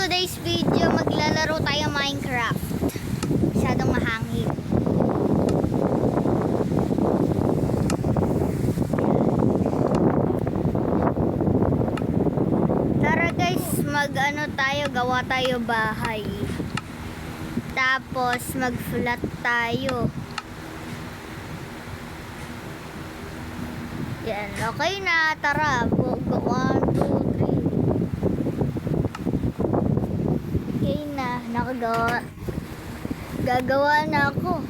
today's video, maglalaro tayo Minecraft. Masyadong mahangin. Tara guys, gawa tayo bahay. Tapos mag-flat tayo. Yan, okay na. Tara, 1, 2, 3. Okay na, nakagawa. Gagawa na ako.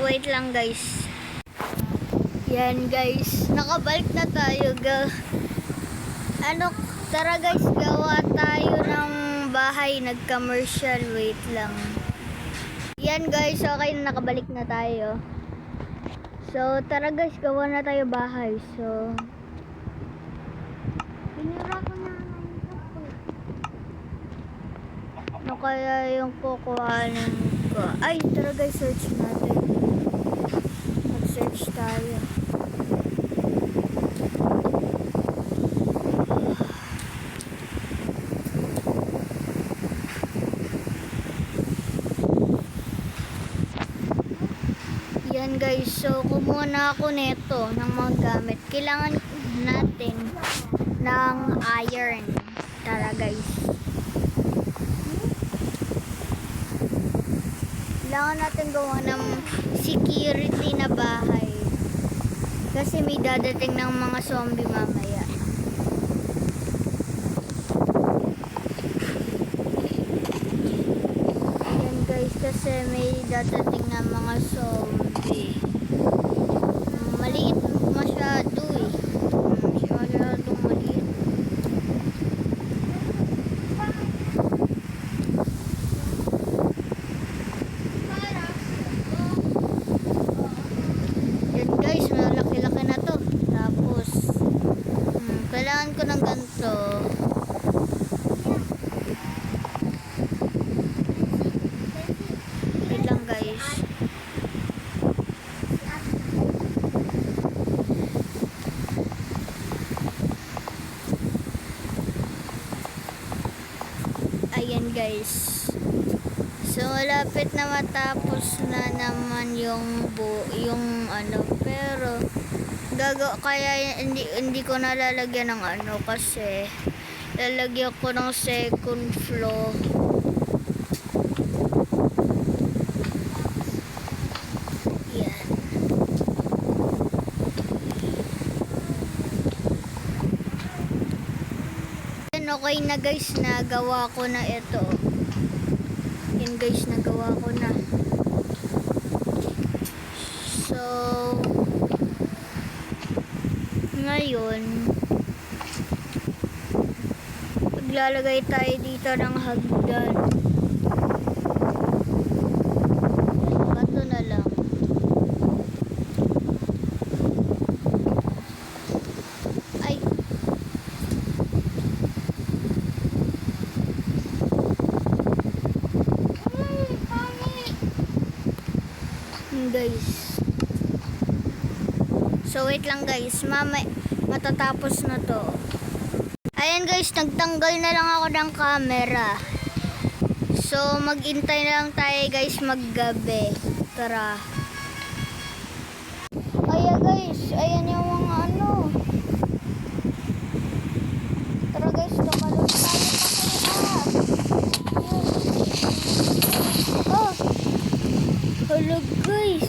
Wait lang guys. Yan guys, nakabalik na tayo. Tara guys, gawa tayo ng bahay, nag-commercial. Wait lang. Yan guys, okay na, nakabalik na tayo. So, tara guys, gawa na tayo bahay. So, pinira ko na. Ano kaya yung kukuhanin ko? Ay, tara guys, search natin. Mag-search tayo. Yan guys, so kumuha na ako nito ng mga gamit. Kailangan natin ng iron. Tara guys. Kailangan natin gawa ng security na bahay. Kasi may dadating ng mga zombie mamaya. Yan guys, kasi may dadating ng mga zombie. Maliit masyado eh. Masyadong maliit. Yan guys, malaki-laki na to. Tapos, kailangan ko ng ganito. Wait lang guys. Ayan guys. So malapit na matapos na naman yung pero kaya hindi ko nalalagyan ng kasi lalagyan ko ng second floor. Yan. Okay na guys, nagawa ko na ito. Yan guys, nagawa ko na. So ngayon maglalagay tayo dito ng hagdan. Bato na lang. Ay, guys. So wait lang guys, matatapos na to. Ayan guys, nagtanggal na lang ako ng camera. So maghintay na lang tayo guys maggabi. Tara. Ayan guys, ayan yung mga Tara guys, tumalon tayo pa. Hello guys.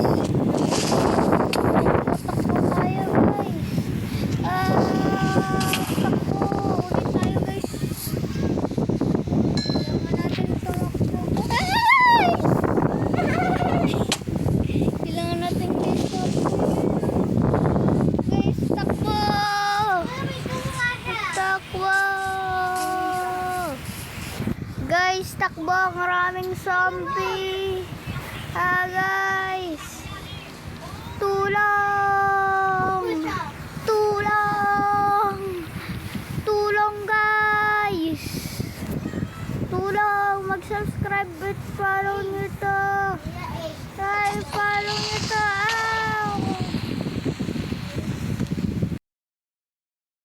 Takbo tayo guys. Takbo. Ulit tayo guys. Kailangan natin tumakbo. Kailangan natin guys takbo. Guys, takbo. Takbo. Guys, takbo. Maraming zombie. Guys, tulong! Tulong! Tulong guys! Tulong! mag-subscribe at follow nyo to.